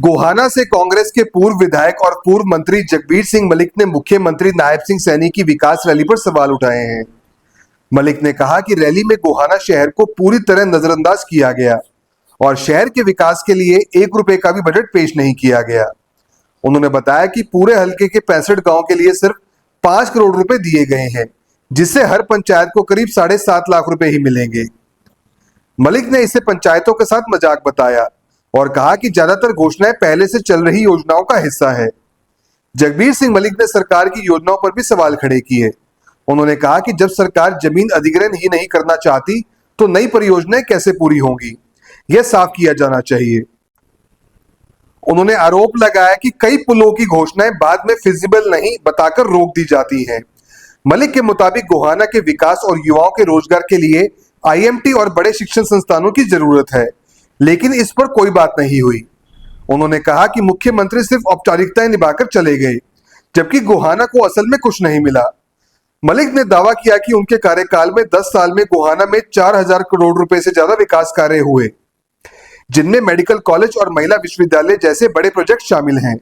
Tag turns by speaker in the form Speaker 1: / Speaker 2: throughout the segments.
Speaker 1: गोहाना से कांग्रेस के पूर्व विधायक और पूर्व मंत्री जगबीर सिंह मलिक ने मुख्यमंत्री नायब सिंह सैनी की विकास रैली पर सवाल उठाए हैं। मलिक ने कहा कि रैली में गोहाना शहर को पूरी तरह नजरअंदाज किया गया और शहर के विकास के लिए 1 रुपए का भी बजट पेश नहीं किया गया। उन्होंने बताया कि पूरे हलके के 65 गांव के लिए सिर्फ 5 करोड़ रुपए दिए गए हैं, जिससे हर पंचायत को करीब 7.5 लाख रुपए ही मिलेंगे। मलिक ने इसे पंचायतों के साथ मजाक बताया और कहा कि ज्यादातर घोषणाएं पहले से चल रही योजनाओं का हिस्सा है। जगबीर सिंह मलिक ने सरकार की योजनाओं पर भी सवाल खड़े किए। उन्होंने कहा कि जब सरकार जमीन अधिग्रहण ही नहीं करना चाहती तो नई परियोजनाएं कैसे पूरी होंगी, यह साफ किया जाना चाहिए। उन्होंने आरोप लगाया कि कई पुलों की घोषणाएं बाद में फिजिबल नहीं बताकर रोक दी जाती हैं। मलिक के मुताबिक गोहाना के विकास और युवाओं के रोजगार के लिए आईएमटी और बड़े शिक्षण संस्थानों की जरूरत है, लेकिन इस पर कोई बात नहीं हुई। उन्होंने कहा कि मुख्यमंत्री सिर्फ औपचारिकताएं निभाकर चले गए, जबकि गोहाना को असल में कुछ नहीं मिला। मलिक ने दावा किया कि उनके कार्यकाल में 10 साल में गोहाना में 4000 करोड़ रुपए से ज्यादा विकास कार्य हुए, जिनमें मेडिकल कॉलेज और महिला विश्वविद्यालय जैसे बड़े प्रोजेक्ट शामिल हैं,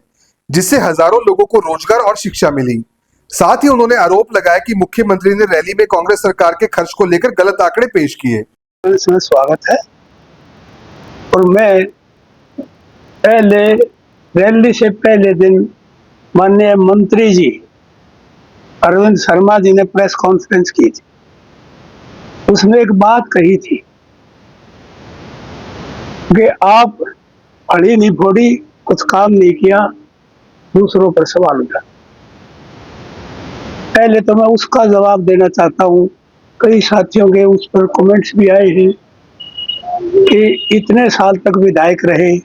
Speaker 1: जिससे हजारों लोगों को रोजगार और शिक्षा मिली। साथ ही उन्होंने आरोप लगाया कि मुख्यमंत्री ने रैली में कांग्रेस सरकार के खर्च को लेकर गलत आंकड़े पेश किए।
Speaker 2: इसमें स्वागत है और मैं पहले रैली से पहले दिन माननीय मंत्री जी अरविंद शर्मा जी ने प्रेस कॉन्फ्रेंस की थी। उसमें एक बात कही थी कि आप अड़ी नहीं फोड़ी, कुछ काम नहीं किया, दूसरों पर सवाल उठा। पहले तो मैं उसका जवाब देना चाहता हूँ। कई साथियों के उस पर कमेंट्स भी आए हैं कि इतने साल तक विधायक रहे,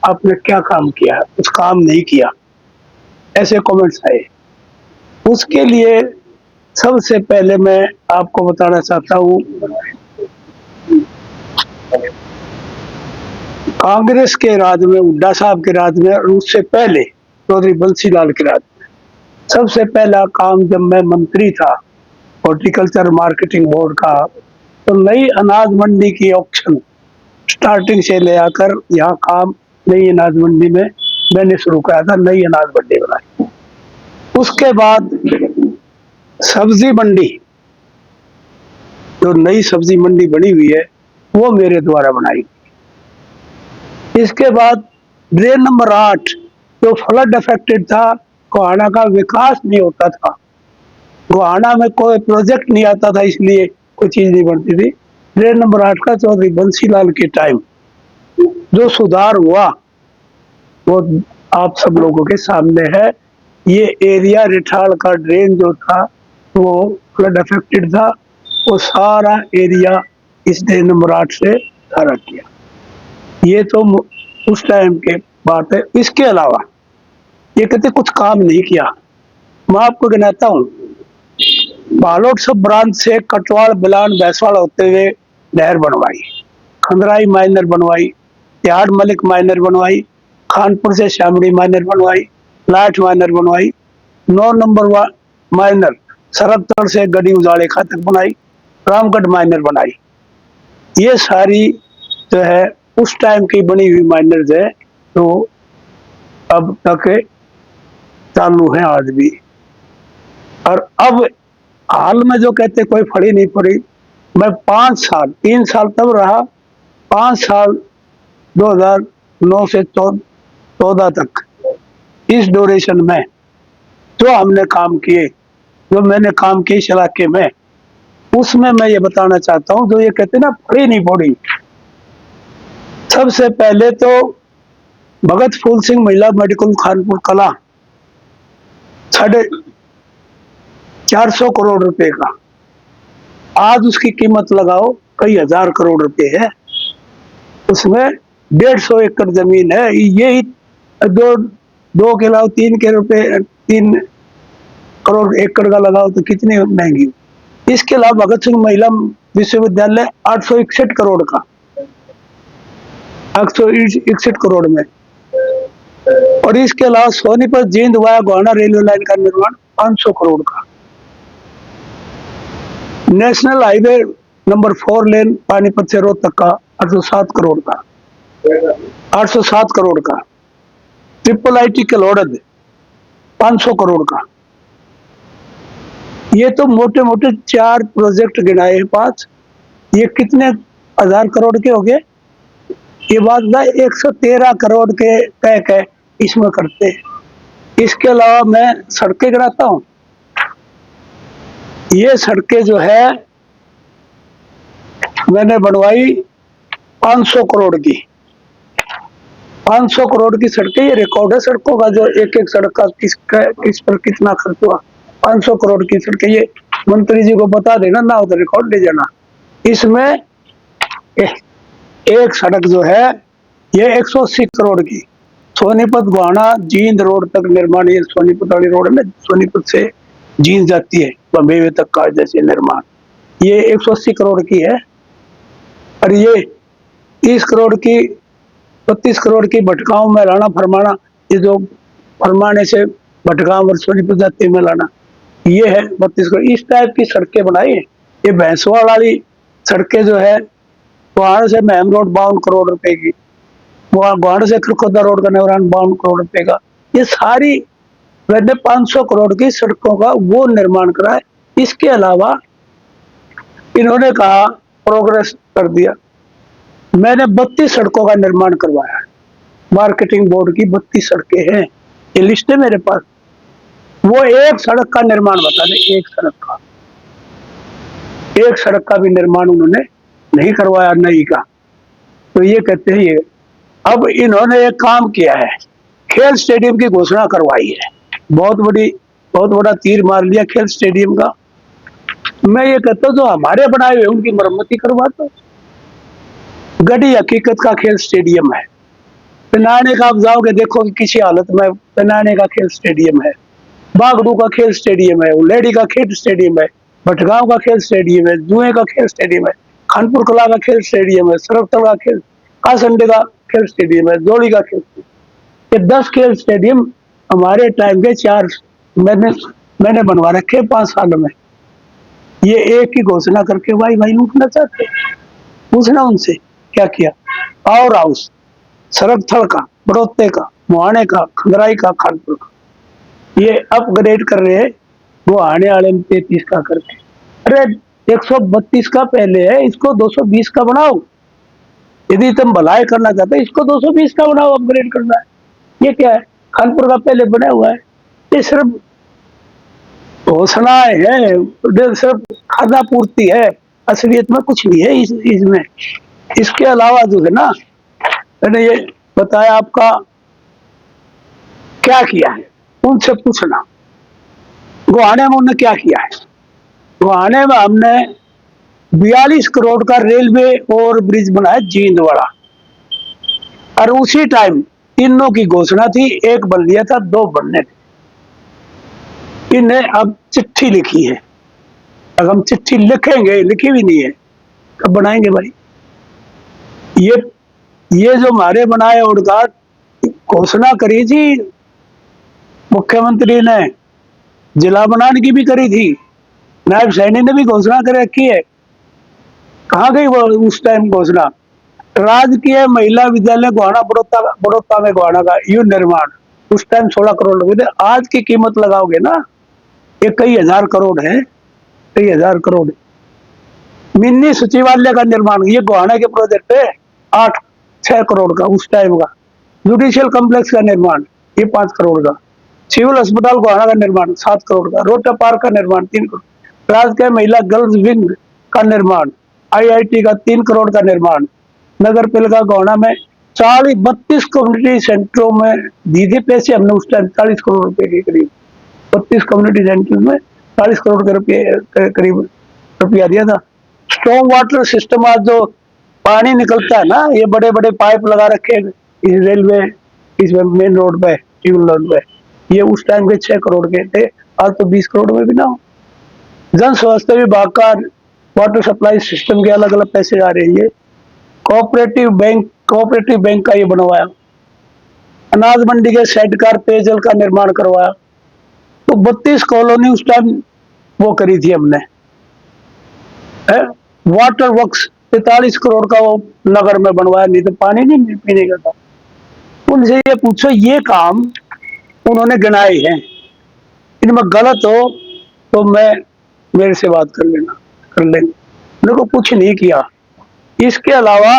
Speaker 2: आपने क्या काम किया? कुछ काम नहीं किया, ऐसे कमेंट्स आए। उसके लिए सबसे पहले मैं आपको बताना चाहता हूँ, कांग्रेस के राज में, हुड्डा साहब के राज में और उससे पहले चौधरी बंसी लाल के राज में सबसे पहला काम जब मैं मंत्री था हॉर्टिकल्चर मार्केटिंग बोर्ड का, तो नई अनाज मंडी की ऑक्शन स्टार्टिंग से ले आकर यहाँ काम नई अनाज मंडी में मैंने शुरू किया था, नई अनाज मंडी बनाई। उसके बाद सब्जी मंडी, जो नई सब्जी मंडी बनी हुई है वो मेरे द्वारा बनाई। इसके बाद ड्रेन नंबर 8 जो फ्लड अफेक्टेड था, गोहाना का विकास नहीं होता था, गोहाना में कोई प्रोजेक्ट नहीं आता था, इसलिए कोई चीज नहीं बनती थी। ड्रेन नंबर 8 का चौधरी बंसीलाल के टाइम जो सुधार हुआ वो आप सब लोगों के सामने है। ये एरिया रिठाल का ड्रेन जो था वो फ्लड अफेक्टेड था, वो सारा एरिया इस ड्रेन नंबर 8 से सारा किया। ये तो उस टाइम के बात है। इसके अलावा ये कहते कुछ काम नहीं किया। मैं आपको गिनाता हूँ, बालोट सब ब्रांच से कटवाल बिलान भैंसवाड़ होते हुए नहर बनवाई, खंदराई माइनर बनवाई, तिहाड़ मलिक माइनर बनवाई, खानपुर से श्यामड़ी माइनर बनवाई, लाठ माइनर बनवाई, 9 नंबर माइनर सरबतड़ से गड़ी उजाड़े खातक बनाई, रामगढ़ माइनर बनाई। ये सारी जो है उस टाइम की बनी हुई माइनर्स है, तो अब तक चालू है आज भी। और अब हाल में जो कहते कोई फड़ी नहीं पड़ी, मैं 5 साल 3 साल तब रहा, 5 साल 2009 से 14 तक इस ड्यूरेशन में जो हमने काम किए, जो मैंने काम किए इस इलाके में, उसमें मैं ये बताना चाहता हूँ, जो ये कहते ना फड़ी नहीं पड़ी। सबसे पहले तो भगत फूल सिंह महिला मेडिकल खानपुर कला 450 करोड़ रुपए का, आज उसकी कीमत लगाओ कई हजार करोड़ रुपए है। उसमें 150 एकड़ जमीन है। यही 2 के अलावा 3 के रुपए 3 करोड़ एकड़ का लगाओ तो कितनी महंगी। इसके अलावा भगत सिंह महिला विश्वविद्यालय 861 करोड़ का, 861 करोड़ में। और इसके अलावा Sonipat Jind via Gohana railway line का निर्माण 500 करोड़ का, नेशनल हाईवे नंबर 4 लेन पानीपत से रोहतक का 807 करोड़ का, 807 करोड़ का। ट्रिपल आईटी के लोड़द 500 करोड़ का। ये तो मोटे मोटे 4 प्रोजेक्ट गिनाए हैं, 5, ये कितने हजार करोड़ के हो गए? ये बात था 113 करोड़ के कह के इसमें करते हैं। इसके अलावा मैं सड़कें गिनाता हूँ। ये सड़कें जो है मैंने बनवाई 500 करोड़ की। 500 करोड़ की सड़कें, ये रिकॉर्ड है सड़कों का, जो एक एक सड़क का किस पर कितना खर्च हुआ। 500 करोड़ की सड़कें, ये मंत्री जी को बता देना, ना हो तो रिकॉर्ड ले जाना। इसमें एक सड़क जो है ये 180 करोड़ की, सोनीपत गोहाना जींद रोड तक निर्माण। ये सोनीपत वाली रोड है ना, सोनीपत से जींद जाती है बम्बे तक का जैसे निर्माण, ये 180 करोड़ की है। और ये 30 करोड़ की, 32 करोड़ की भटगांव मैलाना फरमाना, ये जो फरमाने से भटगांव और सोनीपत जाती है मैलाना, ये है 32 करोड़। इस टाइप की सड़कें बनाई है। ये भैंसवाल वाली सड़कें जो है, गोहाना से महम रोड 52 करोड़ रुपए की, गोहाना से खरखोदा रोड का निर्माण 52 करोड़ रुपए का। ये सारी मैंने 500 करोड़ की सड़कों का वो निर्माण करा है। इसके अलावा इन्होंने कहा प्रोग्रेस कर दिया, मैंने 32 सड़कों का निर्माण करवाया है। मार्केटिंग बोर्ड की 32 सड़कें हैं, ये लिस्ट है मेरे पास। वो एक सड़क का निर्माण बता दें, एक सड़क का भी निर्माण उन्होंने नहीं करवाया, नहीं का। तो ये कहते हैं ये। अब इन्होंने एक काम किया है, खेल स्टेडियम की घोषणा करवाई है। बहुत बड़ा तीर मार लिया खेल स्टेडियम का। मैं ये कहता हूँ जो हमारे बनाए हुए उनकी मरम्मती करवा दो। गड़ी हकीकत का खेल स्टेडियम है। पिनाने का आप जाओगे देखोगे किसी हालत में, पिनाने का खेल स्टेडियम है, बागड़ू का खेल स्टेडियम है, उलेडी का खेल स्टेडियम है, भटगांव का खेल स्टेडियम है, जुए का खेल स्टेडियम है, खानपुर कला का खेल स्टेडियम है, सरवतल का खेल, कासंडे का खेल स्टेडियम है, जोड़ी का खेल, ये 10 खेल स्टेडियम हमारे टाइम के 4 मैंने बनवा रखे 5 साल में। ये एक ही घोषणा करके भाई लूटना चाहते। पूछना उनसे क्या किया। पावर हाउस सरकथल का, बड़ौते का, मुहाने का, खंगराई का, खानपुर का, ये अपग्रेड कर रहे हैं गुहाने वाले में 33 का करके। अरे 132 का पहले है, इसको 220 का बनाओ। यदि तुम भलाई करना चाहते हो इसको 220 का बनाओ, अपग्रेड करना है। ये क्या है, खानपुर का पहले बना हुआ है। ये सिर्फ घोषणाएं है, सिर्फ खादा पूर्ति है, असलियत में कुछ नहीं है इसमें। इसके अलावा जो है ना, मैंने ये बताया आपका क्या किया है, उनसे पूछना गुहाने में उन्होंने क्या किया है। गुहाने में हमने 42 करोड़ का रेलवे और ब्रिज बनाया जींद वाला, और उसी टाइम तीनों की घोषणा थी, एक बन लिया था, 2 बनने थे। इन्हें अब चिट्ठी लिखी है, अब हम चिट्ठी लिखेंगे, लिखी भी नहीं है, कब बनाएंगे भाई। ये जो हमारे बनाए उनका घोषणा करी थी मुख्यमंत्री ने, जिला बनाने की भी करी थी, नायब सैनी ने भी घोषणा कर रखी है। कहाँ गई वो उस टाइम घोषणा। राजकीय महिला विद्यालय गोहाना बड़ौता में गोहाना का यू निर्माण, उस टाइम 16 करोड़ लगे थे। आज की कीमत लगाओगे ना, ये कई हजार करोड़ है, कई हजार करोड़। मिनी सचिवालय का निर्माण, ये गोहाना के प्रोजेक्ट है, 6 करोड़ का उस टाइम का। जुडिशियल कॉम्प्लेक्स का निर्माण, ये 5 करोड़ का। सिविल अस्पताल गोहाना का निर्माण 7 करोड़ का। रोटा पार्क का निर्माण 3 करोड़। राजकीय महिला गर्ल्स विंग का निर्माण, IIT का 3 करोड़ का निर्माण। नगर पालिका गोहाना में 32 कम्युनिटी सेंटरों में दी थे पैसे हमने उस टाइम, 40 करोड़ रुपए के करीब। 32 कम्युनिटी सेंटर में 40 करोड़ के रुपये करीब रुपया दिया था। स्ट्रॉन्ग वाटर सिस्टम, आज जो पानी निकलता है ना, ये बड़े बड़े पाइप लगा रखे इस रेलवे, इस मेन रोड पे, टिबल रोड पे, ये उस टाइम के 6 करोड़ के थे, आज तो 20 करोड़ में भी ना हो। जन स्वास्थ्य विभाग का वाटर सप्लाई सिस्टम के अलग अलग पैसे आ रहे हैं। ये कोऑपरेटिव बैंक का ये बनवाया। अनाज मंडी के शेड कार पेयजल का निर्माण करवाया। तो 32 कॉलोनी उस टाइम वो करी थी हमने। वाटर वर्क्स 43 करोड़ का वो नगर में बनवाया, नहीं तो पानी नहीं पीने का था। उनसे ये पूछो ये काम उन्होंने गिनाए हैं, इनमें गलत हो तो मैं मेरे से बात कर लेना, कर लेंगे। मेरे को कुछ नहीं किया। इसके अलावा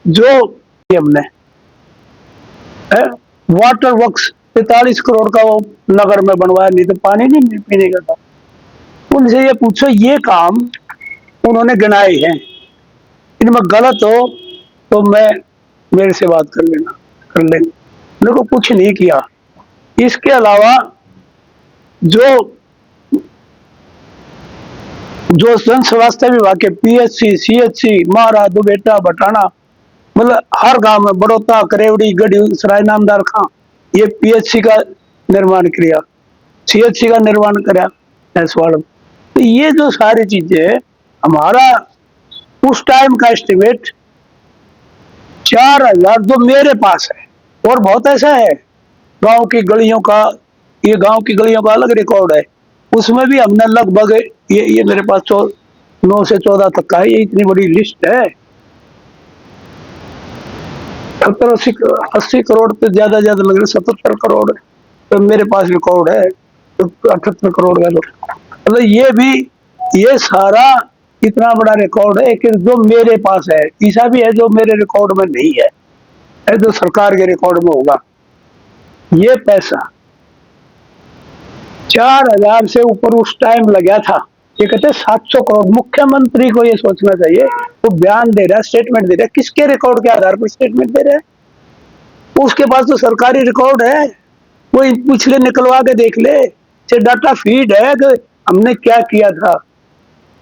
Speaker 2: जो हमने वाटर वर्क्स 43 करोड़ का वो नगर में बनवाया, नहीं तो पानी नहीं पीने का था। उनसे ये पूछो ये काम उन्होंने गिनाए हैं, इनमें गलत हो तो मैं मेरे से बात कर लेना, कर लेंगे। मेरे को कुछ नहीं किया। इसके अलावा जो जो जन स्वास्थ्य विभाग के पीएचसी, सीएचसी, मारा, दुबेटा, बटाना, मतलब हर गांव में, बड़ौता, करेवड़ी, गढ़ी, सराय, नामदार, खां, ये पीएचसी का निर्माण किया, सीएचसी का निर्माण करा ऐसवाड़। तो ये जो सारी चीजें हमारा उस टाइम का एस्टिमेट 4000 जो मेरे पास है, और बहुत ऐसा है गांव की गलियों का, ये गांव की गलियों का अलग रिकॉर्ड है, उसमें भी हमने लगभग ये मेरे पास 9 से 14 तक का है, ये इतनी बड़ी लिस्ट है। 70-80 करोड़ तो ज्यादा लग रहे, 77 करोड़ तो मेरे पास रिकॉर्ड है, तो 78 करोड़ का मतलब ये भी, ये सारा इतना बड़ा रिकॉर्ड है कि जो मेरे पास है, ऐसा भी है जो मेरे रिकॉर्ड में नहीं है जो सरकार के रिकॉर्ड में होगा। ये पैसा 4000 से ऊपर उस टाइम लगा था। ये कहते 700 करोड़। मुख्यमंत्री को ये सोचना चाहिए, वो बयान दे रहा है, स्टेटमेंट दे रहा है, किसके रिकॉर्ड के आधार पर स्टेटमेंट दे रहे हैं? उसके पास तो सरकारी रिकॉर्ड है, वो पिछले निकलवा के देख ले, डाटा फीड है कि हमने क्या किया था।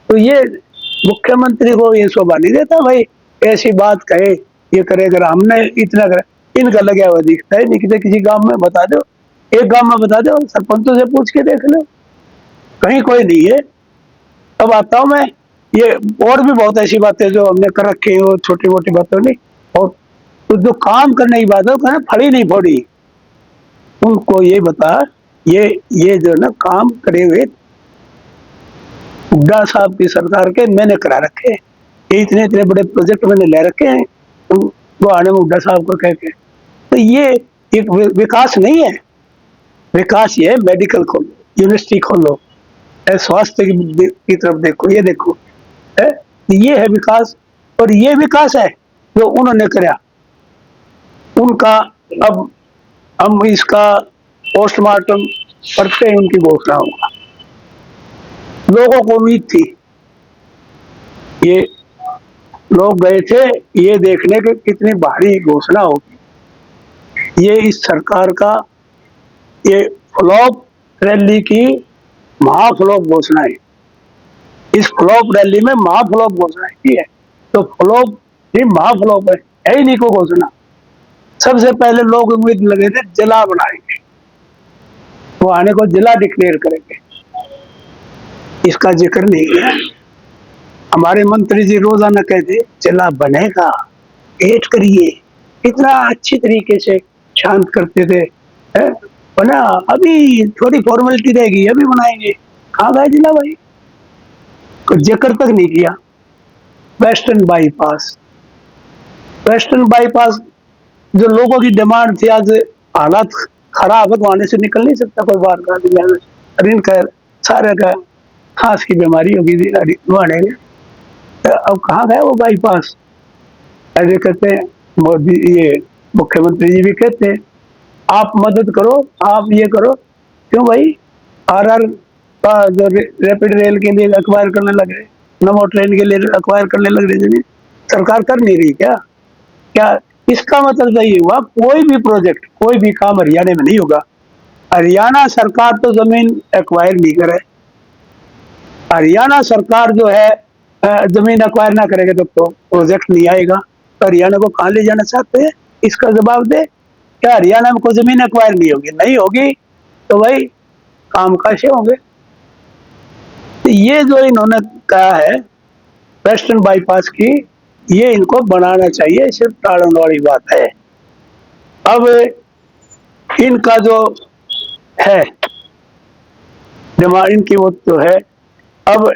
Speaker 2: तो ये मुख्यमंत्री को ये शोभा नहीं देता भाई ऐसी बात कहे, ये करे, अगर हमने इतना करे। इनका लगा हुआ दिखता है, नहीं किसी गांव में बता दो, एक गांव में बता दो, सरपंचों से पूछ के देख लो, कहीं कोई नहीं है। अब आता हूं मैं, ये और भी बहुत ऐसी बातें जो हमने कर रखी है, वो छोटी मोटी बातों नहीं, और तो जो काम करने की बात है वो फड़ी नहीं फोड़ी। उनको ये बता, ये जो ना काम करे हुए हुड्डा साहब की सरकार के मैंने करा रखे, ये इतने इतने बड़े प्रोजेक्ट मैंने ले रखे हैं गुवाहाटी में हुड्डा साहब को कह के। तो ये एक विकास नहीं है। विकास ये है मेडिकल खोलो, यूनिवर्सिटी खोलो, स्वास्थ्य की तरफ देखो, ये देखो है, ये है विकास। और ये विकास है जो उन्होंने करा उनका। अब हम इसका पोस्टमार्टम करते हैं, उनकी घोषणा होगा। लोगों को उम्मीद थी, ये लोग गए थे ये देखने के कितनी भारी घोषणा होगी। ये इस सरकार का ये फ्लॉप रैली की महाफ्लॉप घोषणा है। इस फ्लॉप रैली में महाफ्लॉप घोषणाएं की है, तो फ्लॉप ही महाफ्लॉप है ही नहीं को घोषणा। सबसे पहले लोग उम्मीद लगे थे जिला बनाएंगे, वो आने को जिला डिक्लेयर करेंगे, इसका जिक्र नहीं किया। हमारे मंत्री जी रोजाना कहते जिला बनेगा, वेट करिए, इतना अच्छी तरीके से शांत करते थे, बना, अभी थोड़ी फॉर्मेलिटी रहेगी, अभी बनाएंगे। कहाँ गए जिला भाई? जिक्र तक नहीं किया। वेस्टर्न बाईपास, वेस्टर्न बाईपास जो लोगों की डिमांड थी, आज हालात खराब है, वहां से निकल नहीं सकता कोई बाहर का। इनका सारे का खांस की बीमारी होगी थी, अब कहाँ गए वो बाईपास? ऐसे कहते हैं मोदी, ये मुख्यमंत्री जी भी कहते हैं आप मदद करो, आप ये करो। क्यों भाई? आरआर का जो रैपिड रेल के लिए अक्वायर करने लग रहे, नमो ट्रेन के लिए अक्वायर करने लग रहे, जमीन सरकार कर नहीं रही क्या? क्या इसका मतलब यही हुआ कोई भी प्रोजेक्ट, कोई भी काम हरियाणा में नहीं होगा। हरियाणा सरकार तो जमीन एक्वायर नहीं करे। हरियाणा सरकार जो है जमीन एक्वायर ना करेगा तो प्रोजेक्ट नहीं आएगा। तो हरियाणा को कहाँ ले जाना चाहते हैं, इसका जवाब दे। क्या हरियाणा में कोई जमीन एक्वायर नहीं होगी? नहीं होगी तो भाई काम कैसे होंगे? तो ये जो इन्होंने कहा है वेस्टर्न बाईपास की, ये इनको बनाना चाहिए, सिर्फ टालने वाली बात है। अब इनका जो है डिमांड, इनकी वो तो है, अब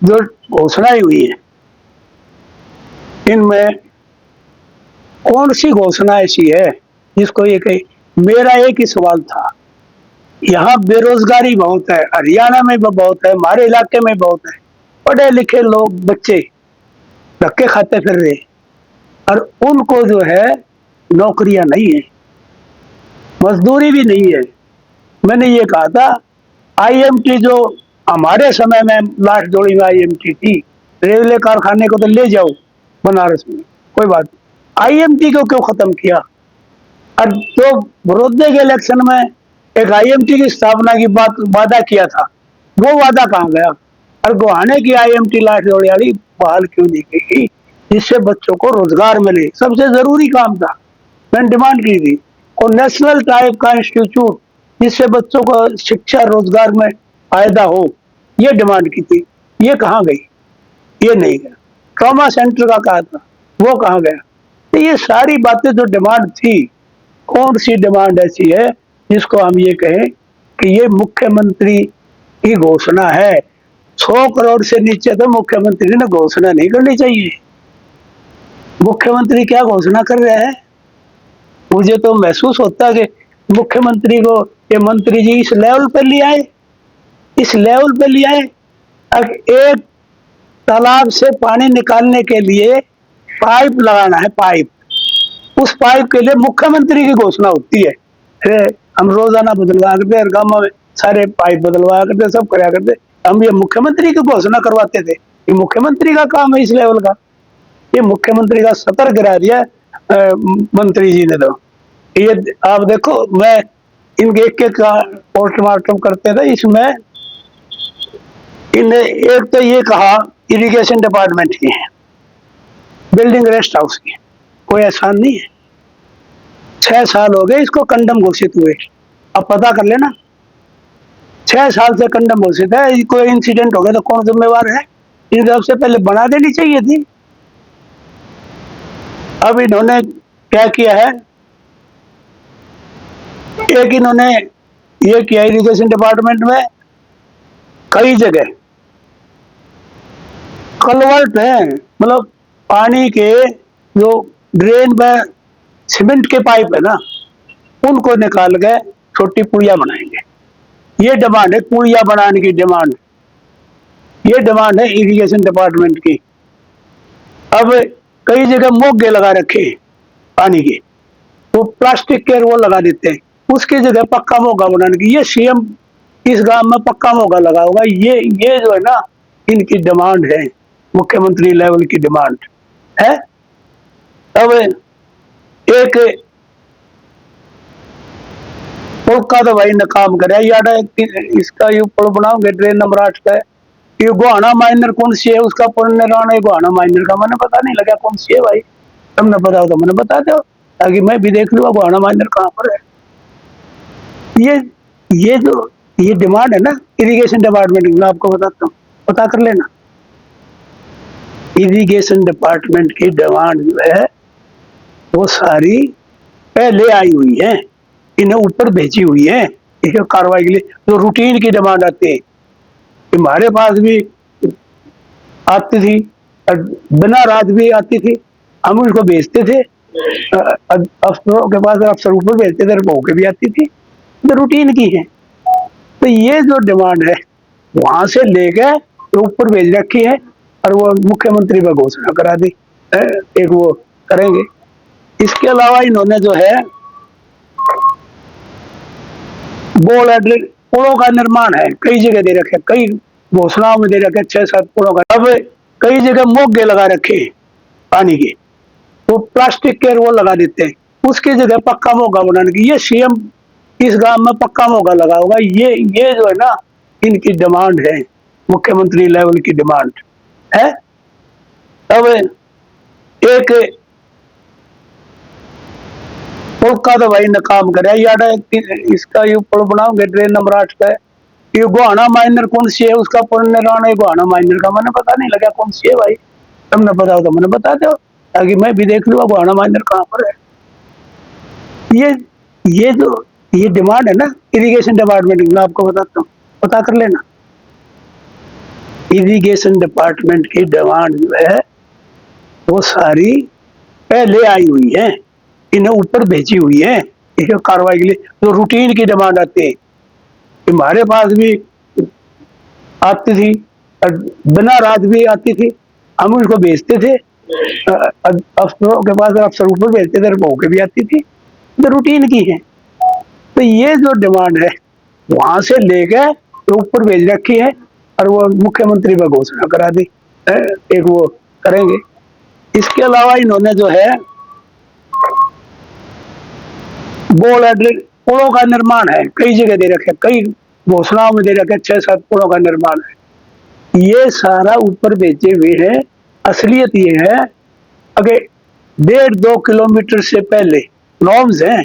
Speaker 2: जो घोषणाएं हुई है इनमें कौन सी घोषणा ऐसी है जिसको ये कही। मेरा एक ही सवाल था, यहाँ बेरोजगारी बहुत है, हरियाणा में भी बहुत है, हमारे इलाके में बहुत है, पढ़े लिखे लोग बच्चे धक्के खाते फिर रहे, और उनको जो है नौकरियां नहीं है, मजदूरी भी नहीं है। मैंने ये कहा था आईएमटी जो हमारे समय में लास्ट जोड़ी में आईएमटी थी, रेलवे कारखाने को तो ले जाओ बनारस में, कोई बात नहीं, आईएमटी को क्यों खत्म किया। और जो बड़ौदे के इलेक्शन में एक आईएमटी की स्थापना की बात वादा किया था, वो वादा कहाँ गया। और गुहाने की आईएमटी लाठ जोड़ी बहाल क्यों नहीं की गई, जिससे बच्चों को रोजगार मिले, सबसे जरूरी काम था, मैंने डिमांड की थी। और नेशनल टाइप का इंस्टीट्यूट जिससे बच्चों को शिक्षा रोजगार में फायदा हो, ये डिमांड की थी, ये कहाँ गई, ये नहीं गया। ट्रॉमा सेंटर का कहा था, वो कहाँ गया। तो ये सारी बातें जो डिमांड थी, कौन सी डिमांड ऐसी है जिसको हम ये कहें कि ये मुख्यमंत्री की घोषणा है। 100 करोड़ से नीचे तो मुख्यमंत्री ने घोषणा नहीं करनी चाहिए। मुख्यमंत्री क्या घोषणा कर रहे हैं, मुझे तो महसूस होता है कि मुख्यमंत्री को ये मंत्री जी इस लेवल पर ले आए, इस लेवल पर ले आए। अब एक तालाब से पानी निकालने के लिए पाइप लगाना है, पाइप, उस पाइप के लिए मुख्यमंत्री की घोषणा होती है। फिर हम रोजाना बदलवा करते, हर गाँव में सारे पाइप बदलवा करते, सब कराया करते, हम ये मुख्यमंत्री की घोषणा करवाते थे। ये मुख्यमंत्री का काम है इस लेवल का, ये मुख्यमंत्री का सतर गिरा दिया मंत्री जी ने। तो ये आप देखो, मैं इनके एक एक का पोस्टमार्टम करते थे, इसमें इन्हें एक तो ये कहा इरिगेशन डिपार्टमेंट की है, बिल्डिंग रेस्ट हाउस की, कोई एहसान नहीं है। 6 साल हो गए इसको कंडम घोषित हुए, अब पता कर लेना, 6 साल से कंडम घोषित है। कोई इंसिडेंट हो गया तो कौन जिम्मेवार है, इन सबसे पहले बना देनी चाहिए थी। अब इन्होंने क्या किया है, एक इन्होंने ये किया इरिगेशन डिपार्टमेंट में कई जगह कलवर्ट है, मतलब पानी के जो ड्रेन में सीमेंट के पाइप है ना, उनको निकाल के छोटी पुड़िया बनाएंगे। ये डिमांड है, पुड़िया बनाने की डिमांड, ये डिमांड है इरिगेशन डिपार्टमेंट की। अब कई जगह मोगे लगा रखे पानी के, वो प्लास्टिक के वो लगा देते हैं, उसकी जगह पक्का मोगा बनाने की। ये सीएम इस गांव में पक्का मोगा लगा होगा, ये जो है ना, इनकी डिमांड है, मुख्यमंत्री लेवल की डिमांड है। अब एक पुल का तो भाई न काम करे यार, इसका ये पुल बनाओगे ट्रेन नंबर 8 का, ये गोहाना माइनर कौन सी है, उसका पुल निर्माण है गोहाना माइनर का, मैंने पता नहीं लगा कौन सी है भाई, तुमने पता हो तो मैंने बता दो ताकि मैं भी देख लूंगा गोहाना माइनर कहाँ पर है। ये जो ये डिमांड है ना इरिगेशन डिपार्टमेंट की, मैं आपको बताता हूँ, पता कर लेना। इरिगेशन डिपार्टमेंट की डिमांड जो है वो सारी पहले आई हुई है, इन्हें ऊपर भेजी हुई है इसके कार्रवाई के लिए। जो रूटीन की डिमांड आती है हमारे पास भी आती थी, बिना रात भी आती थी, हम उसको भेजते थे अफसरों के पास, अफसर ऊपर भेजते थे, रिपोर्ट के भी आती थी, तो रूटीन की है। तो ये जो डिमांड है वहां से लेकर तो ऊपर भेज रखी है, और वो मुख्यमंत्री पर घोषणा करा दी एक वो करेंगे। इसके अलावा इन्होंने जो है पुलों का निर्माण है, कई जगह दे रखे, कई घोषणाओं में दे रखे 6-7 पुलों का। अब कई जगह मोगे लगा रखे पानी के, वो प्लास्टिक के वो लगा देते हैं, उसकी जगह पक्का मोगा बनाने की। ये सीएम इस गांव में पक्का मोगा लगा होगा, ये जो है ना, इनकी डिमांड है, मुख्यमंत्री लेवल की डिमांड है। अब एक पुल का तो भाई न काम करे यार, इसका ये पुल बनाओगे ट्रेन नंबर 8 का, ये गोहाना माइनर कौन सी है, उसका पुल निर्माण है गोहाना माइनर का, मैंने पता नहीं लगा कौन सी है भाई, तुमने पता हो तो मैंने बता दो ताकि मैं भी देख लूंगा गोहाना माइनर कहाँ पर है। ये डिमांड है ना इरिगेशन डिपार्टमेंट की, मैं आपको बताता हूँ, पता कर लेना। इरिगेशन डिपार्टमेंट की डिमांड जो है वो सारी पहले आई हुई है, इन्हें ऊपर भेजी हुई है इसको कार्रवाई के लिए। तो रूटीन की डिमांड आती है, हमारे पास भी आती थी और बिना रात भी आती थी, हम उसको भेजते थे अफसरों के पास, अफसर ऊपर भेजते थे, के भी आती थी, तो रूटीन की है। तो ये जो डिमांड है वहां से लेके तो ऊपर भेज रखी है और वो मुख्यमंत्री पर घोषणा करा दी है, एक वो करेंगे। इसके अलावा इन्होंने जो है बोल एड्रेस पुलों का निर्माण है, कई जगह दे रखे, कई घोषणाओं में दे रखे 6-7 पुलों का निर्माण है, ये सारा ऊपर भेजे हुए है। असलियत ये है अगर 1.5-2 किलोमीटर से पहले नॉर्म्स हैं,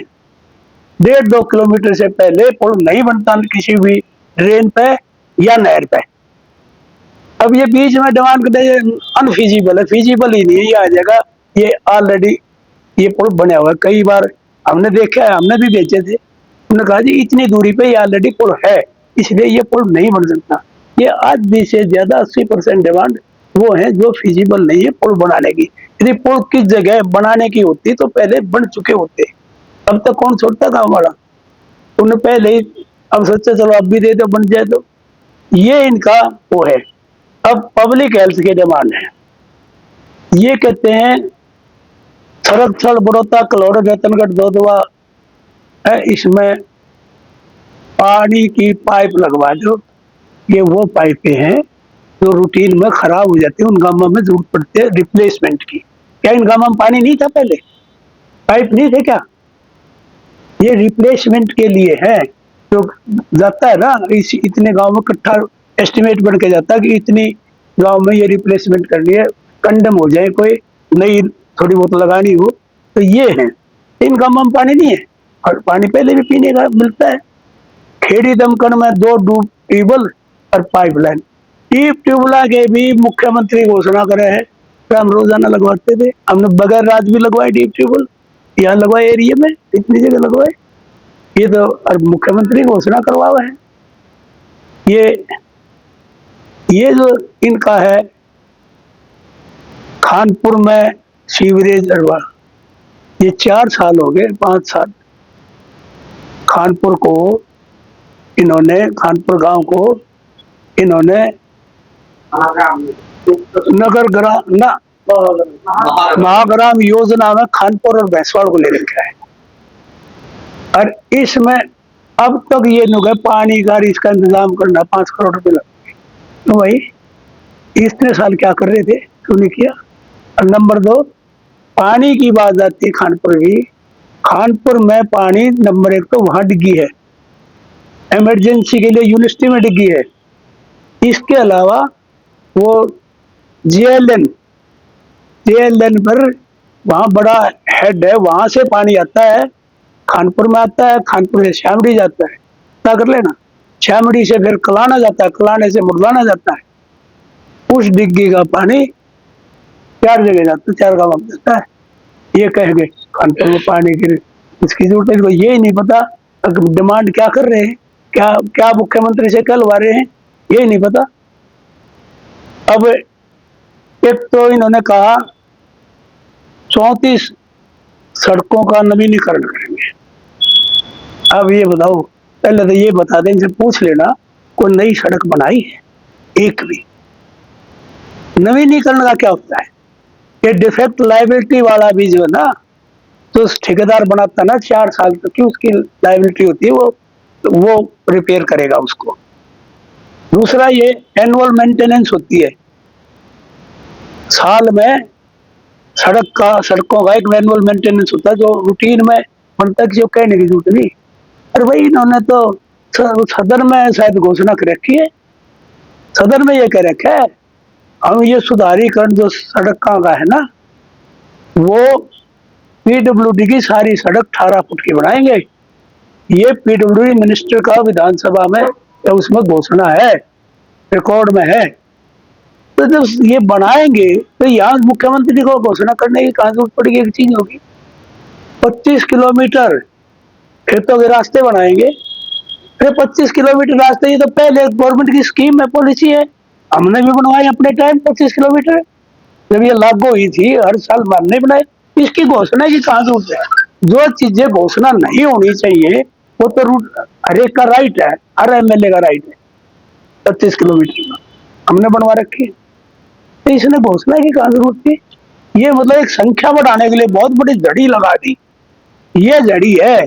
Speaker 2: 1.5-2 किलोमीटर से पहले पुल नहीं बनता किसी भी ड्रेन पे या नहर पे। अब ये बीच में डिमांड करते हैं अनफिजिबल है, फिजिबल ही नहीं है, ये आ जाएगा। ये ऑलरेडी ये पुल बने हुआ है, कई बार हमने देखा है, हमने भी बेचे थे, उन्होंने कहा जी इतनी दूरी पे ये ऑलरेडी पुल है, इसलिए ये पुल नहीं बन सकता। ये आज भी से ज्यादा 80% डिमांड वो है जो फिजिबल नहीं है पुल बनाने की। यदि पुल किस जगह बनाने की होती तो पहले बन चुके होते, अब तक कौन छोड़ता था हमारा, उन्हें पहले ही अब सोचा चलो अब भी दे दो बन जाए। तो ये इनका वो है। अब पब्लिक हेल्थ की डिमांड है, ये कहते हैं सरक्षण बड़ौदा कलौड़ रतनगढ़ दोदवा है, इसमें पानी की पाइप लगवा दो। ये वो पाइपें हैं जो रूटीन में खराब हो जाती है, उन गांवों में जरूरत पड़ती है रिप्लेसमेंट की। क्या इन गांवों में पानी नहीं था पहले, पाइप नहीं थे क्या? ये रिप्लेसमेंट के लिए है, जो जाता है ना इस इतने गांव में इकट्ठा एस्टिमेट बन के जाता है कि इतनी गांव में ये रिप्लेसमेंट करनी है, कंडम हो जाए कोई नई थोड़ी बहुत लगानी हो, तो ये है। इन गांवों में पानी नहीं है और पानी पहले भी पीने का मिलता है। खेड़ी दमकन में 2 ट्यूबवेल और पाइपलाइन, ट्यूबवेल के भी मुख्यमंत्री घोषणा करे है, तो हम रोजाना लगवाते थे, हमने बगैर रात भी लगवाए डीप ट्यूबवेल, यहाँ लगवाए एरिया में, इतनी जगह लगवाए, ये तो और मुख्यमंत्री घोषणा करवा हुआ है। ये जो इनका है खानपुर में सीवरेज अरवा, ये 4 साल हो गए, 5 साल खानपुर को इन्होंने, खानपुर गांव को इन्होंने नगर ग्राम ना महाग्राम योजना में खानपुर और भैंसवाड़ को ले रखा है। और इसमें अब तक ये नुगे पानी का इसका इंतजाम करना 5 करोड़ रुपए लगे, तो भाई इतने साल क्या कर रहे थे, क्यों नहीं किया? और नंबर 2 पानी की बात आती है खानपुर की, खानपुर में पानी नंबर 1 तो वहां डिग्गी है, इमरजेंसी के लिए यूनिवर्सिटी में डिग्गी है। इसके अलावा वो जेएलएन पर वहां बड़ा हेड है, वहां से पानी आता है, खानपुर में आता है, खानपुर से श्यामडी जाता है, क्या कर लेना, श्यामडी से फिर कलाना जाता है, कलाने से मुरलाना जाता है। उस डिग्गी का पानी 4 जगह जाता है, 4 गांव में जाता है। ये कह गए खानपुर में पानी की इसकी जरूरत है, ये नहीं पता डिमांड क्या कर रहे हैं, क्या क्या मुख्यमंत्री से कलवा रहे हैं, ये नहीं पता। अब एक तो इन्होंने कहा 34 सड़कों का नवीनीकरण करेंगे। अब ये बताओ, पहले तो ये बता दें, इनसे पूछ लेना कोई नई सड़क बनाई है एक भी? नवीनीकरण का क्या होता है? ये डिफेक्ट लाइबिलिटी वाला भी जो है ना, तो ठेकेदार बनाता ना 4 साल तक की उसकी लाइबिलिटी होती है, वो रिपेयर करेगा उसको। दूसरा ये एनुअल मेंटेनेंस होती है, साल में सड़कों का एक एनुअल मेंटेनेंस होता है जो रूटीन में बनता है, जो कहने की जरूरत नहीं। और भाई इन्होंने तो सदन में शायद घोषणा कर रखी है, सदन में ये कह रखा है हम ये सुधारीकरण जो सड़क का है ना, वो पीडब्ल्यूडी की सारी सड़क 18 फुट की बनाएंगे। ये पीडब्ल्यूडी मिनिस्टर का विधानसभा में तो उसमें घोषणा है, रिकॉर्ड में है। तो जब ये बनाएंगे तो यहाँ मुख्यमंत्री को घोषणा करने की कहाँ जरूरत पड़ेगी? एक चीज होगी 25 किलोमीटर खेतों के रास्ते बनाएंगे, फिर 25 किलोमीटर रास्ते, ये तो पहले गवर्नमेंट की स्कीम है, पॉलिसी है, हमने भी बनवाए अपने टाइम 25 किलोमीटर, जब ये लागू हुई थी हर साल हमने बनाए इसकी घोषणा की कहाँ जरूरत है? जो चीजें घोषणा नहीं होनी चाहिए वो तो रूट हर एक का राइट है, हर एमएलए का राइट है। 35 किलोमीटर का हमने बनवा रखी है, तो इसने घोषणा की कहाँ जरूरत थी? ये मतलब एक संख्या बढ़ाने के लिए बहुत बड़ी जड़ी लगा दी। ये जड़ी है।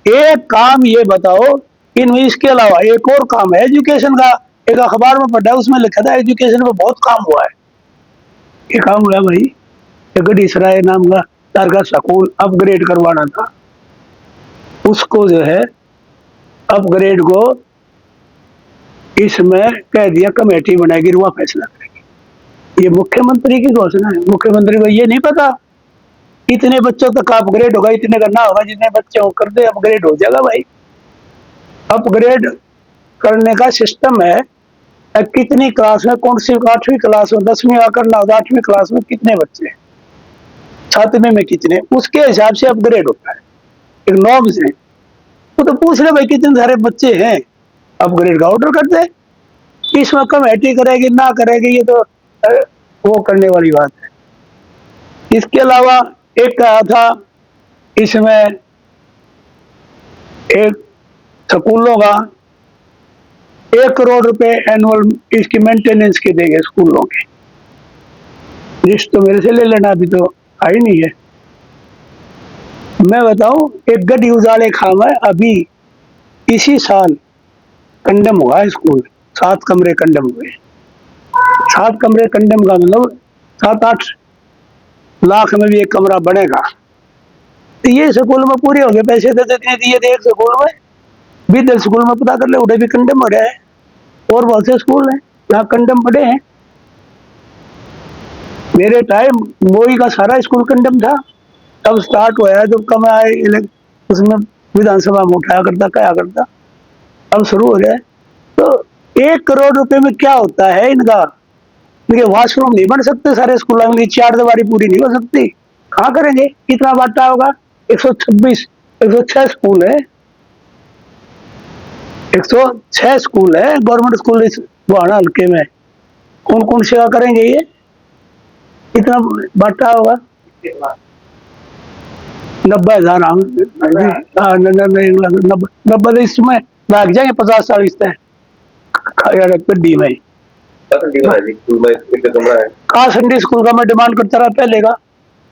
Speaker 2: एक काम ये बताओ, इन इसके अलावा एक और काम है एजुकेशन का। एक अखबार में पढ़ा, उसमें लिखा था एजुकेशन में बहुत काम हुआ है। ये काम हुआ भाई, गढ़ीसराय नाम का दरगाह स्कूल अपग्रेड करवाना था, उसको जो है अपग्रेड को इसमें कह दिया कमेटी बनाएगी, रुआ फैसला करेगी। ये मुख्यमंत्री की घोषणा है। मुख्यमंत्री को ये नहीं पता इतने बच्चों तक अपग्रेड होगा, इतने करना होगा, जितने बच्चे हो कर दे अपग्रेड हो जाएगा भाई। अपग्रेड करने का सिस्टम है, कितनी क्लास में, कौन सी 8वीं क्लास में, 10वीं का करना होगा, 8वीं क्लास में कितने बच्चे, 7वीं में कितने, उसके हिसाब से अपग्रेड होता है एक नॉर्म्स है। वो तो पूछ ले भाई कितने सारे बच्चे हैं, अपग्रेड का ऑर्डर कर दे। इसमें कमेटी करेगी ना करेगी ये तो वो करने वाली बात है। इसके अलावा एक कहा था इसमें एक स्कूलों का 1 करोड़ रुपए एनुअल इसकी मेंटेनेंस के देंगे स्कूलों के। लिस्ट तो मेरे से ले लेना, अभी तो आई नहीं है। मैं बताऊं, एक गढ़ी उजाले खाम है, अभी इसी साल कंडम हुआ है स्कूल, 7 कमरे कंडम हुए। 7 कमरे कंडम का मतलब 7-8 लाख में भी एक कमरा बनेगा। तो ये स्कूल में पूरे हो गए, पैसे तो देते दिए थे एक स्कूल में, विद्या स्कूल में पता कर ले उठे भी कंडम हो रहा है। और बहुत से स्कूल हैं जहाँ कंडम पड़े हैं। मेरे टाइम मोई का सारा स्कूल कंडम था, तब स्टार्ट हुआ है जब कम आए उसमें विधानसभा में उठाया करता क्या करता, अब शुरू हो जाए। तो 1 करोड़ रुपए में क्या होता है इनका? इनके वॉशरूम नहीं बन सकते सारे स्कूलों में, 4 दीवारी पूरी नहीं हो सकती, कहाँ करेंगे? कितना बांटा होगा? 106 स्कूल है, 106 स्कूल है गवर्नमेंट स्कूल इस बुहाना हल्के में। कौन कौन सेवा करेंगे ये? कितना बांटा होगा? 90,000। नब्बे इसमें लग जाएंगे 50 साल इस डी में। कहा संडे स्कूल का मैं डिमांड करता रहा,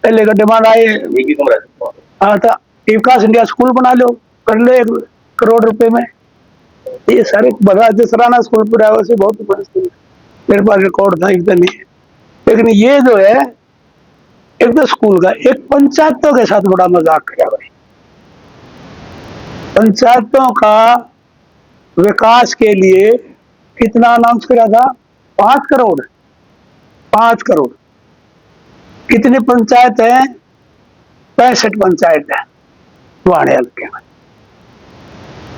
Speaker 2: पहले का डिमांड आए। हाँ था, कहा इंडिया स्कूल बना लो, कर लो 1 करोड़ रुपए में। ये सारे बड़ा जसराना स्कूल पूरा वैसे बहुत बड़ा स्कूल, मेरे पास रिकॉर्ड था एकदम नहीं है। लेकिन ये जो है एक तो स्कूल का, एक पंचायतों के साथ बड़ा मजाक किया भाई। पंचायतों का विकास के लिए कितना अनाउंस करा था? 5 करोड़। 5 करोड़। कितनी पंचायत है? 65 पंचायत है वाड़े हल्के में।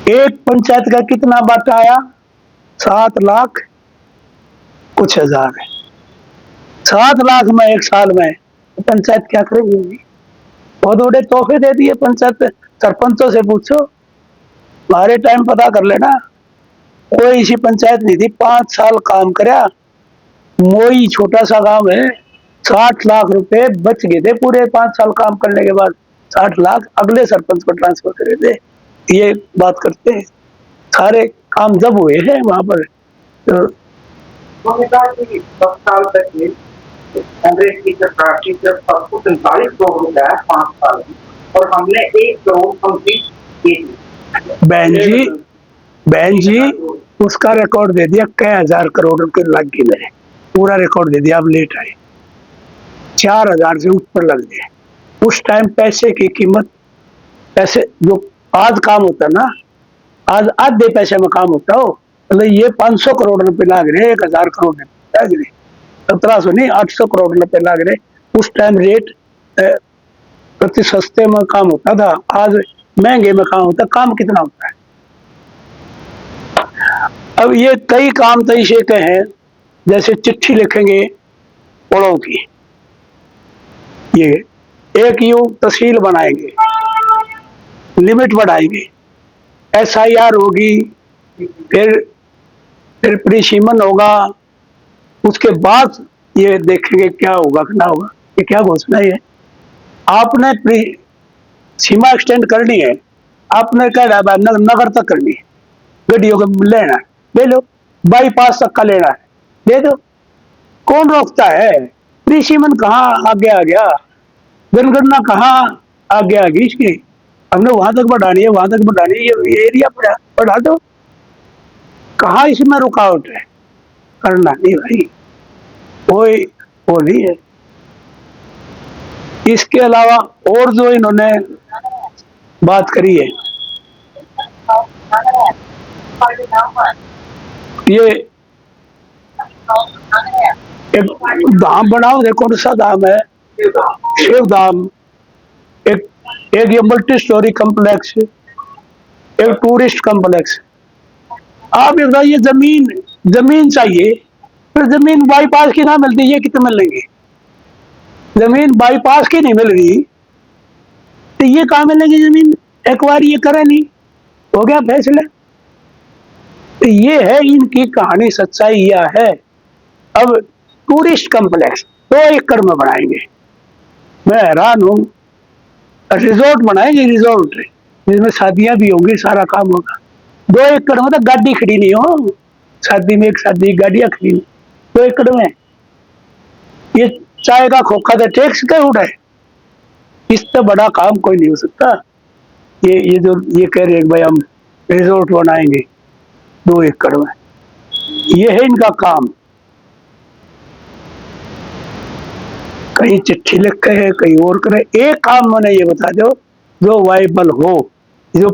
Speaker 2: एक पंचायत का कितना बांटा आया? 7 लाख कुछ हजार है। 7 लाख में एक साल में पंचायत क्या करेगी? बहुत बड़े तोहफे दे दिए पंचायत। सरपंचों से पूछो, हमारे टाइम पता कर लेना, कोई ऐसी पंचायत नहीं थी 5 साल काम करा। मोई छोटा सा गांव है, 60 लाख रुपए बच गए थे पूरे 5 साल काम करने के बाद। 60 लाख अगले सरपंच को ट्रांसफर करे थे। ये बात करते हैं, सारे काम जब हुए हैं वहां पर। तो
Speaker 3: 10 साल तक कांग्रेस की सरकार थी, जब सबको 45 करोड़ रुपया 5 साल में, और हमने 1 करोड़ कंप्लीट किए।
Speaker 2: बहन जी उसका रिकॉर्ड दे दिया, कई 1000 करोड़ रुपए लग गए मेरे, पूरा रिकॉर्ड दे दिया। अब लेट आए, 4000 से ऊपर लग गए। उस टाइम पैसे की कीमत, पैसे जो आज काम होता ना, आज आधे पैसे में काम होता हो, मतलब ये 500 करोड़ रुपए लाग रहे, 1000 करोड़ रुपए लाग रहे, 1700 नहीं 800 करोड़ रुपए लाग रहे। उस टाइम रेट प्रति सस्ते में काम होता था, आज महंगे में काम होता। काम कितना होता है? अब ये कई काम तो ऐसे के हैं, जैसे चिट्ठी लिखेंगे पड़ों की, ये एक यू तहसील बनाएंगे, लिमिट बढ़ाएंगे, SIR होगी, फिर परिसीमन होगा, उसके बाद ये देखेंगे क्या होगा क्या होगा। ये क्या घोषणा है? आपने सीमा एक्सटेंड करनी है, आपने क्या नगर तक करनी है, गड्डियों को लेना है, ले लो। बाईपास तक का लेना है, ले दो। कौन रोकता है? कृषिमन कहाँ आगे आ गया, जनगणना कहाँ आगे आ गई इसकी। हमने वहां तक बढ़ानी है, वहां तक बढ़ानी है, ये एरिया बढ़ा दो। कहाँ इसमें रुकावट है? करना नहीं भाई, कोई वो नहीं है। इसके अलावा और जो इन्होंने बात करी है, ये एक धाम बनाओ, देखो कौन सा धाम है, शिव धाम। एक एक ये मल्टी स्टोरी कॉम्प्लेक्स, एक टूरिस्ट कॉम्प्लेक्स। आप ये बताइए, जमीन चाहिए, फिर जमीन बाईपास की ना मिलती, ये कितने मिलेंगे? जमीन बाईपास की नहीं मिल रही तो ये कहाँ मिलेगी जमीन? एक बार ये करे नहीं, हो गया फैसला। तो ये है इनकी कहानी, सच्चाई यह है। अब टूरिस्ट कॉम्प्लेक्स 2 एकड़ में बनाएंगे, मैं हैरान हूँ। रिजोर्ट बनाएंगे, रिजोर्ट जिसमें शादियां भी होंगी, सारा काम होगा। 2 एकड़ में तो गाड़ी खड़ी नहीं हो, शादी में एक शादी गाड़ियां खड़ी 2 एकड़ में। ये चाय का खोखा तो टैक्स का उड़ाए, इससे बड़ा काम कोई नहीं हो सकता। ये जो ये कह रहे हैं भाई हम रिजोर्ट बनाएंगे 2 एकड़ में, ये है इनका काम। कहीं चिट्ठी लिख के है, कहीं और करे। एक काम मैंने ये बता दो जो वाइबल हो, जो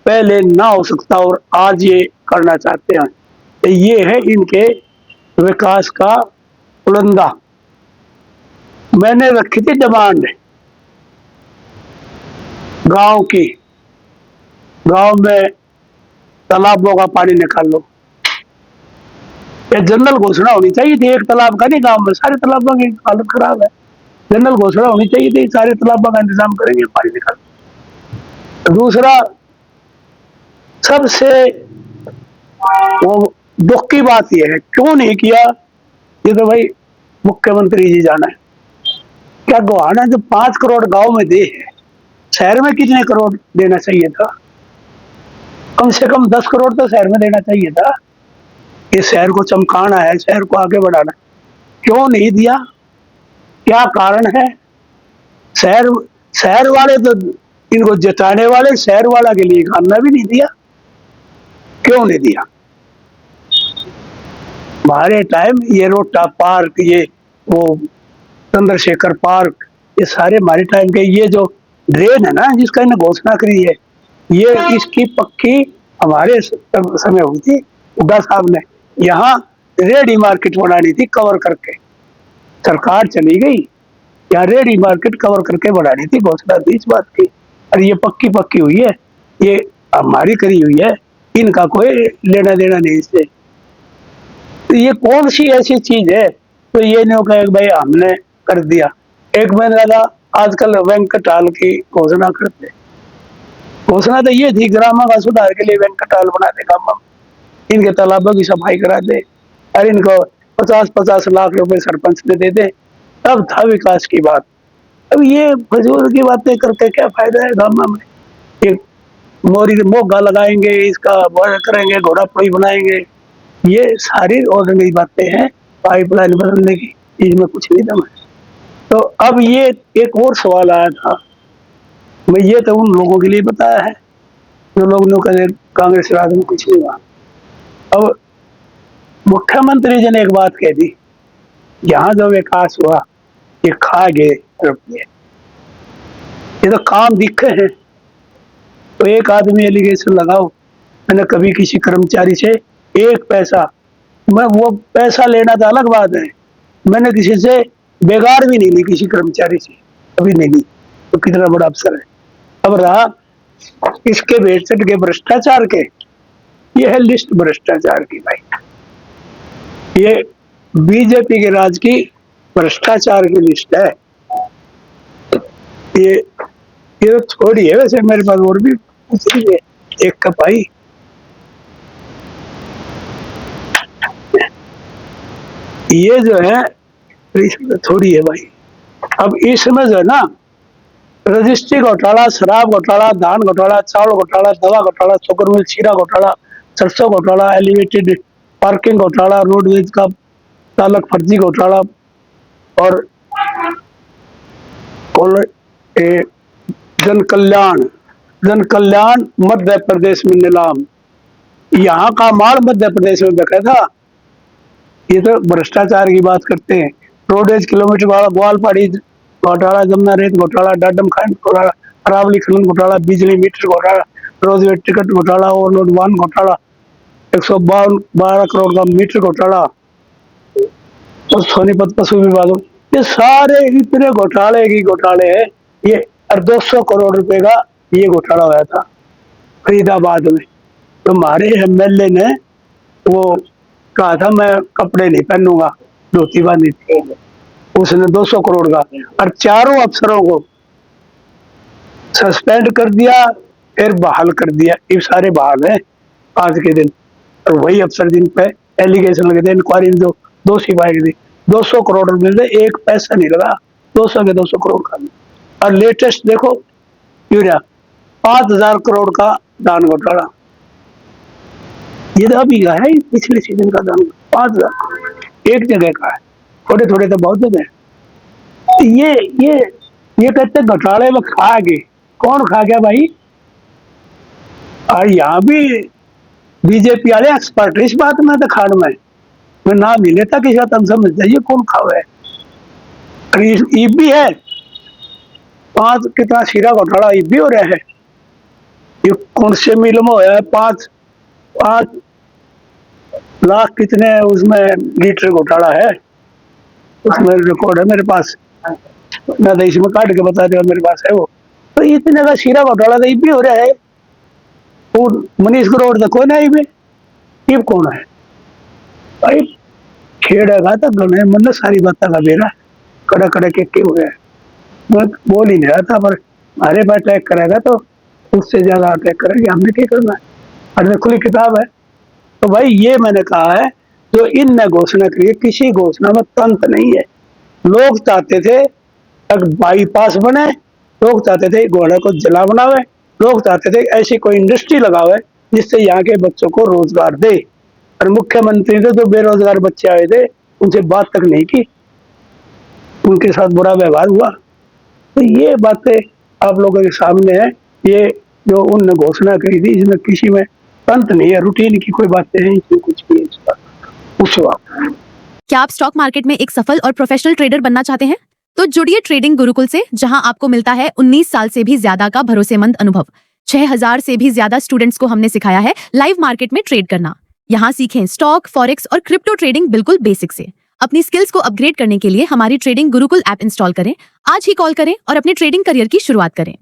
Speaker 2: पहले ना हो सकता और आज ये करना चाहते हैं, तो ये है इनके विकास का पुलंदा। मैंने रखी थी डिमांड गांव की, गांव में तालाबों का पानी निकाल लो। ये जनरल घोषणा होनी चाहिए थी, एक तालाब का नहीं, गांव में सारे तालाबों की हालत खराब है। जनरल घोषणा होनी चाहिए थी, सारे तालाबों का इंतजाम करेंगे, पानी निकाल। दूसरा, सबसे वो दुख की बात यह है, क्यों नहीं किया? ये तो भाई मुख्यमंत्री जी जाना है। क्या गोहाना जो 5 करोड़ गांव में दे है, शहर में कितने करोड़ देना चाहिए था? कम से कम 10 करोड़ तो शहर में देना चाहिए था। ये शहर को चमकाना है, शहर को आगे बढ़ाना, क्यों नहीं दिया? क्या कारण है? शहर वाले तो इनको जताने वाले, शहर वाला के लिए खाना भी नहीं दिया। क्यों नहीं दिया? हमारे टाइम ये रोटा पार्क, ये वो चंद्रशेखर पार्क, ये सारे हमारे टाइम के। ये जो ड्रेन है ना जिसका इन्हें घोषणा करी है, ये इसकी पक्की हमारे समय हुई थी। हुड्डा साहब ने यहाँ रेडी मार्केट बनानी थी कवर करके, सरकार चली गई, यहाँ रेडी मार्केट कवर करके बनानी थी, घोषणा थी इस बात की। और ये पक्की हुई है, ये हमारी करी हुई है, इनका कोई लेना देना नहीं इससे। तो ये कौन सी ऐसी चीज है तो ये नहीं कहे भाई हमने कर दिया। एक मैंने लगा आजकल वेंकटाल की घोषणा करते, घोषणा तो ये थी ग्रामों का सुधार के लिए वेंकटाल बना दे, गाँव इनके तालाबों की सफाई करा दे, और इनको 50-50 लाख रुपए सरपंच ने दे दे, तब था विकास की बात। अब ये फजूल की बातें करके क्या फायदा है? गाँव में एक मोगा लगाएंगे, इसका करेंगे, घोड़ा पुड़ी बनाएंगे, ये सारी ऑर्डिनरी बातें हैं। पाइपलाइन बदलने की चीज में कुछ नहीं दम है। तो अब ये एक और सवाल आया था, मैं ये तो उन लोगों के लिए बताया है जो लोग कहते कांग्रेस राज में कुछ नहीं हुआ। अब मुख्यमंत्री जी ने एक बात कह दी, यहाँ जो विकास हुआ ये खा गए रुपये, ये तो काम दिखे हैं। तो एक आदमी एलिगेशन लगाओ, मैंने कभी किसी कर्मचारी से 1 पैसा, मैं वो पैसा लेना तो अलग बात है, मैंने किसी से बेगार भी नहीं ली, किसी कर्मचारी से कभी नहीं ली, तो कितना बड़ा अफसर है। अब रहा इसके भेड़चट के भ्रष्टाचार के, ये है लिस्ट भ्रष्टाचार की भाई, ये बीजेपी के राज की भ्रष्टाचार की लिस्ट है। ये तो थोड़ी है, वैसे मेरे पास और भी है, एक कप आई। ये जो है थोड़ी है भाई। अब इसमें जो है ना, रजिस्ट्री घोटाला, शराब घोटाला, धान घोटाला, चावल घोटाला, दवा घोटाला, शुगर मिल शीरा घोटाला, सरसों घोटाला, एलिवेटेड पार्किंग घोटाला, रोडवेज का चालक फर्जी घोटाला और जन कल्याण मध्य प्रदेश में नीलाम। यहाँ का माल मध्य प्रदेश में बिका था। ये तो भ्रष्टाचार की बात करते हैं। रोडवेज किलोमीटर वाला ग्वालपाड़ी घोटाला, जमुना रेत घोटाला, डाडम खंड घोटाला, अरावली खनन घोटाला, बिजली मीटर घोटाला, रोडवेज टिकट घोटाला, ओवरलोड वाहन घोटाला, 152 करोड़ का मीटर घोटाला और सोनीपत पशु विभाग, ये सारे इतने घोटाले हैं। ये 200 करोड़ रुपए का ये घोटाला हुआ था फरीदाबाद में। तो हमारे एमएलए ने वो कहा था मैं कपड़े नहीं पहनूंगा, धोती बांधी थी, उसने 200 करोड़ का और चारों अफसरों को सस्पेंड कर दिया, फिर बहाल कर दिया। ये सारे बहाल हैं आज के दिन। और वही अफसर जिन पे एलिगेशन लगे थे, इंक्वायरी जो दोषी पाए गए थे, 200 करोड़ रुपए से एक पैसा नहीं लगा, 200 करोड़ का। और लेटेस्ट देखो यूरिया 5000 करोड़ का दान घोटाला, ये तो अभी का है, पिछले सीजन का दान 5000 एक जगह का है, थोड़े थोड़े तो बहुत जगह है। ये कहते घोटाले में खा गए, कौन खा गया भाई? और यहाँ भी बीजेपी वाले एक्सपर्ट इस बात में तो खान में मैं नाम नहीं लेता किसी का, तुम समझ जाइए कौन खाओ है। और ये भी है 5 कितना शीरा घोटाला ये भी हो रहा है। ये कौन से मिल में होया है 5 लाख कितने उसमें लीटर घोटाला है, उसमें रिकॉर्ड है मेरे पास, मैं तो इसमें काट के बता दिया, मेरे पास है वो। तो इतने का शीरा घोटाला तो ये भी हो रहा है। और मनीष ग्रोवर तो कोई नहीं में, ये कौन है भाई? खेड़ेगा तो गणे मन सारी बातें का बेरा कड़ा कड़ा के क्यों हो गया। मैं बोल ही नहीं रहा था, पर हमारे पास अटैक करेगा तो उससे ज्यादा अटैक करेंगे, हमने क्या करना है? और खुली किताब है। तो भाई ये मैंने कहा है, जो इनने घोषणा करी है, किसी घोषणा में तंत्र नहीं है। लोग चाहते थे एक बाईपास बने, लोग चाहते थे घोड़े को जला बनावे, लोग चाहते थे ऐसी कोई इंडस्ट्री लगावे जिससे यहाँ के बच्चों को रोजगार दे। और मुख्यमंत्री ने जो बेरोजगार बच्चे आए थे उनसे बात तक नहीं की, उनके साथ बुरा व्यवहार हुआ। तो ये बातें आप लोगों के सामने है। ये जो उनने घोषणा करी थी इसमें किसी में तंत्र नहीं है, रूटीन की कोई बातें हैं, इसमें कुछ भी है।
Speaker 4: क्या आप स्टॉक मार्केट में एक सफल और प्रोफेशनल ट्रेडर बनना चाहते हैं? तो जुड़िए ट्रेडिंग गुरुकुल से, जहां आपको मिलता है 19 साल से भी ज्यादा का भरोसेमंद अनुभव। 6000 से भी ज्यादा स्टूडेंट्स को हमने सिखाया है लाइव मार्केट में ट्रेड करना। यहाँ सीखें स्टॉक, फॉरेक्स और क्रिप्टो ट्रेडिंग बिल्कुल बेसिक से। अपनी स्किल्स को अपग्रेड करने के लिए हमारी ट्रेडिंग गुरुकुल ऐप इंस्टॉल करें, आज ही कॉल करें और अपने ट्रेडिंग करियर की शुरुआत करें।